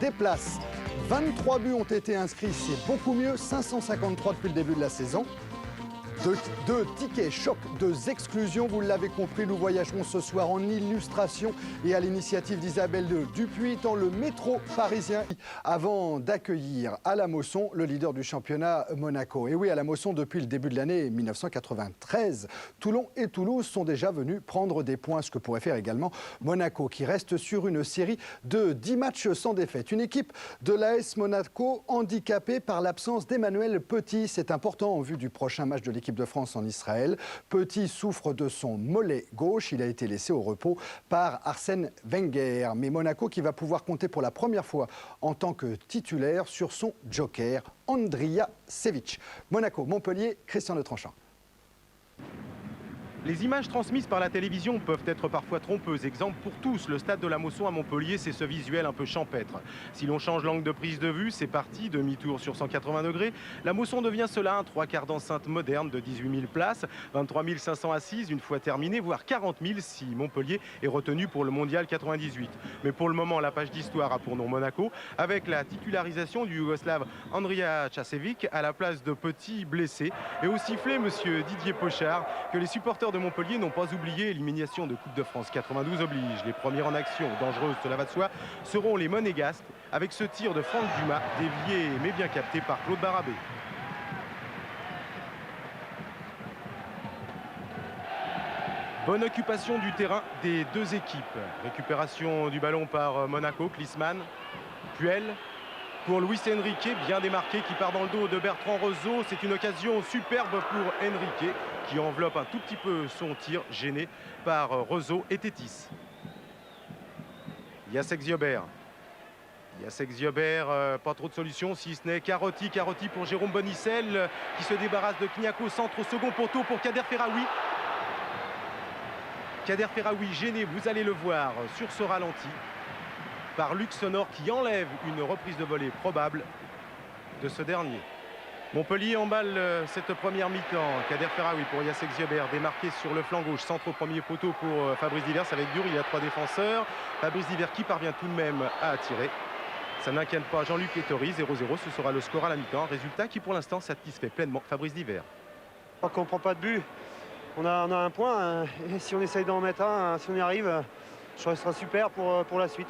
des places. 23 buts ont été inscrits, c'est beaucoup mieux, 553 depuis le début de la saison. Deux tickets choc, deux exclusions, vous l'avez compris, nous voyagerons ce soir en illustration et à l'initiative d'Isabelle Dupuis dans le métro parisien avant d'accueillir à la Mosson le leader du championnat Monaco. Et oui, à la Mosson, depuis le début de l'année 1993, Toulon et Toulouse sont déjà venus prendre des points, ce que pourrait faire également Monaco qui reste sur une série de 10 matchs sans défaite. Une équipe de l'AS Monaco handicapée par l'absence d'Emmanuel Petit. C'est important en vue du prochain match de l'équipe de France en Israël. Petit souffre de son mollet gauche. Il a été laissé au repos par Arsène Wenger. Mais Monaco qui va pouvoir compter pour la première fois en tant que titulaire sur son joker, Andrija Šević. Monaco, Montpellier, Christian Le Tranchant. Les images transmises par la télévision peuvent être parfois trompeuses. Exemple pour tous, le stade de la Mosson à Montpellier, c'est ce visuel un peu champêtre. Si l'on change l'angle de prise de vue, c'est parti, demi-tour sur 180 degrés. La Mosson devient cela, un 3/4 d'enceinte moderne de 18 000 places, 23 500 assises une fois terminé, voire 40 000 si Montpellier est retenu pour le Mondial 98. Mais pour le moment, la page d'histoire a pour nom Monaco, avec la titularisation du Yougoslave Andrija Šević à la place de Petit blessé. Et au sifflet, monsieur Didier Pochard, que les supporters de Montpellier n'ont pas oublié, élimination de Coupe de France 92 oblige. Les premiers en action, dangereuse, cela va de soi, seront les Monégasques, avec ce tir de Franck Dumas, dévié mais bien capté par Claude Barabé. Bonne occupation du terrain des deux équipes. Récupération du ballon par Monaco, Klinsmann, Puel. Pour Luis Enrique, bien démarqué, qui part dans le dos de Bertrand Roseau. C'est une occasion superbe pour Enrique, qui enveloppe un tout petit peu son tir, gêné par Roseau et Tétis. Jacek Ziobert. Jacek Ziobert, pas trop de solutions, si ce n'est Carotti pour Jérôme Bonicel, qui se débarrasse de Kniako, centre au second poteau pour Kader Ferraoui. Kader Ferraoui gêné, vous allez le voir sur ce ralenti, par Luc Sonor qui enlève une reprise de volée probable de ce dernier. Montpellier emballe cette première mi-temps. Kader Ferraoui pour Jacek Ziobert, démarqué sur le flanc gauche, centre au premier poteau pour Fabrice Divers. Ça va être dur, il y a 3 défenseurs. Fabrice Divers qui parvient tout de même à attirer. Ça n'inquiète pas Jean-Luc Ettori, 0-0, ce sera le score à la mi-temps. Résultat qui pour l'instant satisfait pleinement Fabrice Divers. Quand on ne prend pas de but, on a un point. Et si on essaye d'en mettre un, si on y arrive, ça sera super pour la suite.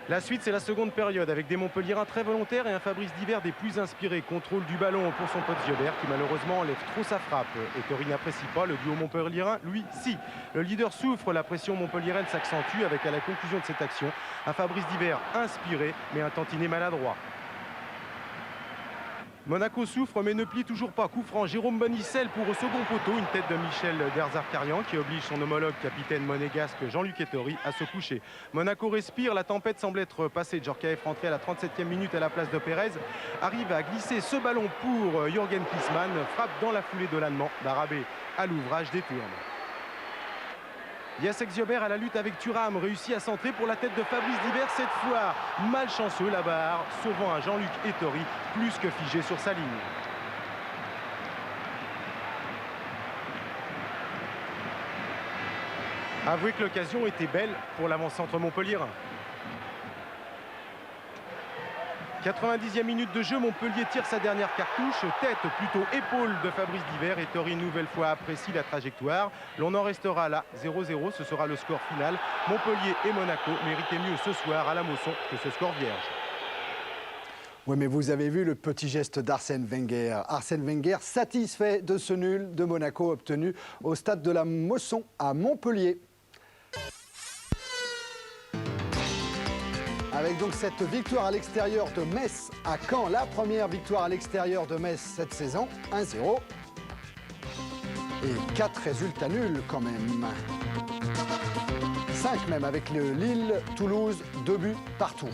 La suite, c'est la seconde période avec des Montpelliérains très volontaires et un Fabrice Divers des plus inspirés. Contrôle du ballon pour son pote Ziobert qui malheureusement enlève trop sa frappe. Ettori n'apprécie pas, le duo Montpelliérain, lui, si. Le leader souffre, la pression montpelliéraine s'accentue avec à la conclusion de cette action un Fabrice Divers inspiré mais un tantinet maladroit. Monaco souffre mais ne plie toujours pas. Coup franc, Jérôme Bonicel pour au second poteau. Une tête de Michel Derzakarian qui oblige son homologue capitaine monégasque Jean-Luc Ettori à se coucher. Monaco respire, la tempête semble être passée. Djorkaeff rentré à la 37e minute à la place de Pérez. Arrive à glisser ce ballon pour Jürgen Klinsmann. Frappe dans la foulée de l'Allemand. Barabé à l'ouvrage détourne. Jacek Ziobert à la lutte avec Thuram, réussit à centrer pour la tête de Fabrice Divers, cette fois malchanceux la barre, sauvant un Jean-Luc Ettori plus que figé sur sa ligne. Avouez que l'occasion était belle pour l'avant-centre montpelliérain. 90e minute de jeu, Montpellier tire sa dernière cartouche, tête plutôt épaule de Fabrice Divers. Ettori une nouvelle fois apprécie la trajectoire. L'on en restera là, 0-0, ce sera le score final. Montpellier et Monaco méritaient mieux ce soir à la Mosson que ce score vierge. Oui, mais vous avez vu le petit geste d'Arsène Wenger. Arsène Wenger satisfait de ce nul de Monaco obtenu au stade de la Mosson à Montpellier. Avec donc cette victoire à l'extérieur de Metz à Caen, la première victoire à l'extérieur de Metz cette saison, 1-0. Et 4 résultats nuls quand même. 5 même avec le Lille, Toulouse, 2 buts partout.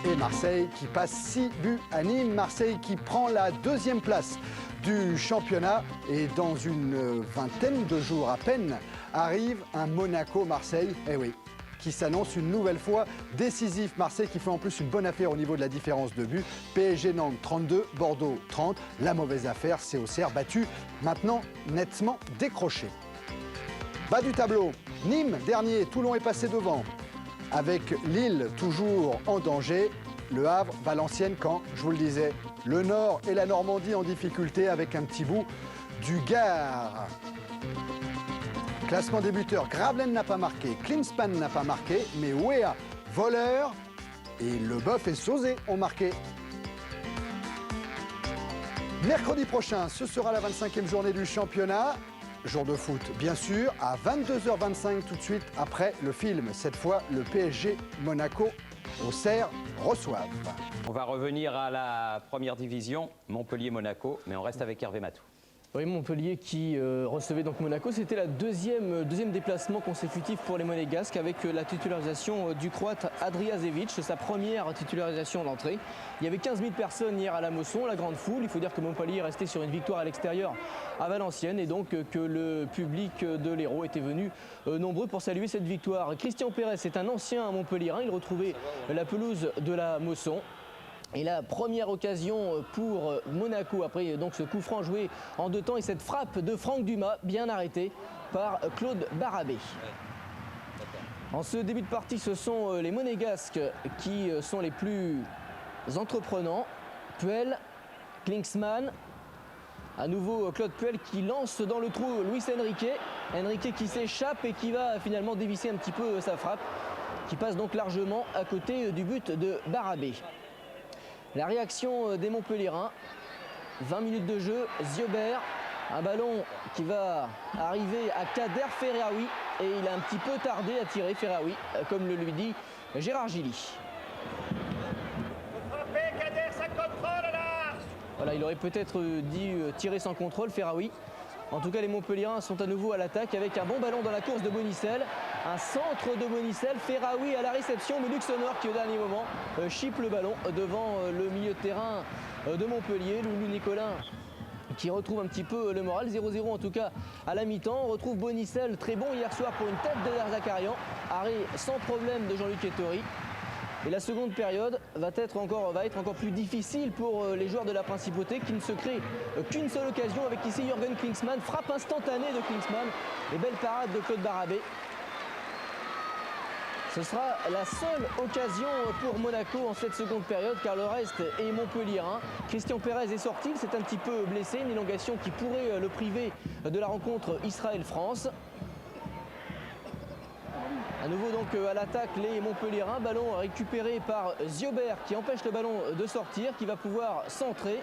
Et Marseille qui passe 6 buts à Nîmes. Marseille qui prend la 2e place du championnat. Et dans une vingtaine de jours à peine, arrive un Monaco-Marseille. Eh oui, qui s'annonce une nouvelle fois décisif. Marseille qui fait en plus une bonne affaire au niveau de la différence de but. PSG Nantes 32, Bordeaux 30. La mauvaise affaire, c'est Auxerre battu, maintenant nettement décroché. Bas du tableau, Nîmes dernier, Toulon est passé devant. Avec Lille toujours en danger, Le Havre, Valenciennes, Caen, je vous le disais, le Nord et la Normandie en difficulté avec un petit bout du Gard. Classement des buteurs, Gravelaine n'a pas marqué, Klinsmann n'a pas marqué, mais Wea, Voleur et Leboeuf et Sauzet ont marqué. Mercredi prochain, ce sera la 25e journée du championnat. Jour de foot, bien sûr, à 22h25 tout de suite après le film. Cette fois, le PSG Monaco Auxerre reçoivent. On va revenir à la première division, Montpellier-Monaco, mais on reste avec Hervé Matou. Oui, Montpellier qui recevait donc Monaco, c'était la deuxième déplacement consécutif pour les Monégasques avec la titularisation du Croate Adrijašević, sa première titularisation d'entrée. Il y avait 15 000 personnes hier à la Mosson, la grande foule. Il faut dire que Montpellier est resté sur une victoire à l'extérieur à Valenciennes et donc que le public de l'Hérault était venu nombreux pour saluer cette victoire. Christian Pérez est un ancien Montpellierin, il retrouvait la pelouse de la Mosson. Et la première occasion pour Monaco, après donc ce coup franc joué en deux temps et cette frappe de Franck Dumas, bien arrêtée par Claude Barabé. En ce début de partie, ce sont les Monégasques qui sont les plus entreprenants. Puel, Klinsmann, à nouveau Claude Puel qui lance dans le trou Luis Enrique. Enrique qui s'échappe et qui va finalement dévisser un petit peu sa frappe, qui passe donc largement à côté du but de Barabé. La réaction des Montpelliérains, 20 minutes de jeu, Ziobert, un ballon qui va arriver à Kader Ferraoui et il a un petit peu tardé à tirer Ferraoui, comme le lui dit Gérard Gilly. Voilà, il aurait peut-être dû tirer sans contrôle Ferraoui. En tout cas, les Montpelliérains sont à nouveau à l'attaque avec un bon ballon dans la course de Bonicel. Un centre de Bonicel, Ferraoui à la réception, mais Luxembourg qui au dernier moment chipe le ballon devant le milieu de terrain de Montpellier. Loulou Nicolin qui retrouve un petit peu le moral, 0-0 en tout cas à la mi-temps. On retrouve Bonicel, très bon hier soir pour une tête de Zakarian. Arrêt sans problème de Jean-Luc Ettori. Et la seconde période va être encore plus difficile pour les joueurs de la Principauté qui ne se créent qu'une seule occasion avec ici Jürgen Klinsmann, frappe instantanée de Klinsmann et belle parade de Claude Barabé. Ce sera la seule occasion pour Monaco en cette seconde période car le reste est montpelliérain. Christian Pérez est sorti, il s'est un petit peu blessé, une élongation qui pourrait le priver de la rencontre Israël-France. À nouveau donc à l'attaque les Montpelliérains, ballon récupéré par Ziobert qui empêche le ballon de sortir, qui va pouvoir centrer.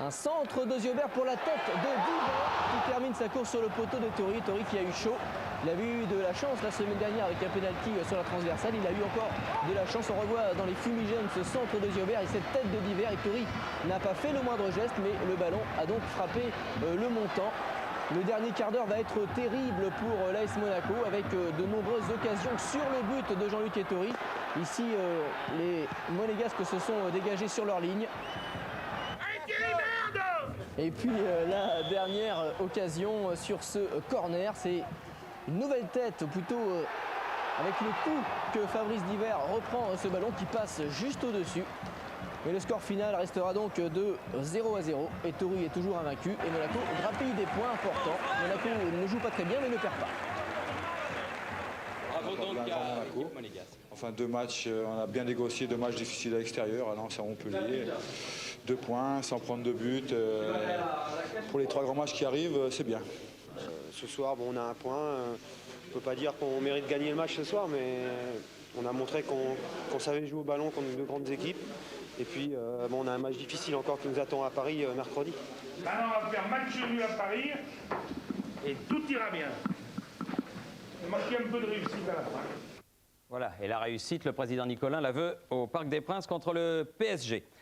Un centre de Ziobert pour la tête de Diver qui termine sa course sur le poteau d'Ettori. Ettori qui a eu chaud, il avait eu de la chance la semaine dernière avec un pénalty sur la transversale, il a eu encore de la chance. On revoit dans les fumigènes ce centre de Ziobert et cette tête de Diver. Ettori n'a pas fait le moindre geste mais le ballon a donc frappé le montant. Le dernier quart d'heure va être terrible pour l'AS Monaco avec de nombreuses occasions sur le but de Jean-Luc Ettori. Ici, les Monégasques se sont dégagés sur leur ligne. Et puis la dernière occasion sur ce corner, c'est une nouvelle tête, ou plutôt avec le coup que Fabrice Diver reprend ce ballon qui passe juste au-dessus. Et le score final restera donc de 0-0. Ettori est toujours invaincu et Monaco grappille des points importants. Monaco ne joue pas très bien mais ne perd pas. Bravo donc à l'équipe monégasque. Enfin 2 matchs, on a bien négocié, 2 matchs difficiles à l'extérieur. Alors c'est à Montpellier, 2 points sans prendre de but. Pour les 3 grands matchs qui arrivent, c'est bien. Ce soir, bon, on a un point. On ne peut pas dire qu'on mérite de gagner le match ce soir, mais on a montré qu'on savait jouer au ballon contre de grandes équipes. Et puis, bon, on a un match difficile encore qui nous attend à Paris mercredi. Maintenant, on va faire match nul à Paris et tout ira bien. Il manquait un peu de réussite à la fin. Voilà, et la réussite, le président Nicolin la veut au Parc des Princes contre le PSG.